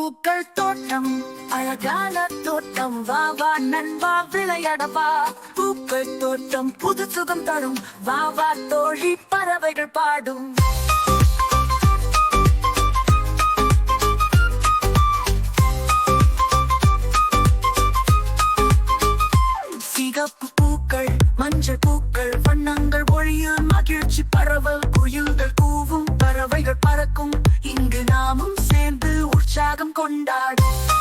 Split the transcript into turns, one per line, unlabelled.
பூக்கள் தோட்டம், அழகான தோட்டம், வா வா நண்பா விளையாடவா. பூக்கள் தோட்டம் புது சுகம் தரும், வா வா தோழி பறவைகள் பாடும். சிகப்பு பூக்கள், மஞ்சள் பூக்கள், வண்ணங்கள் ஒளியில் மகிழ்ச்சி பரவல், குயில்கள் கூவும், பறவைகள் பறக்கும், இங்கு நாமும் சேர்ந்து உற்சாகம் கொண்டாடும்.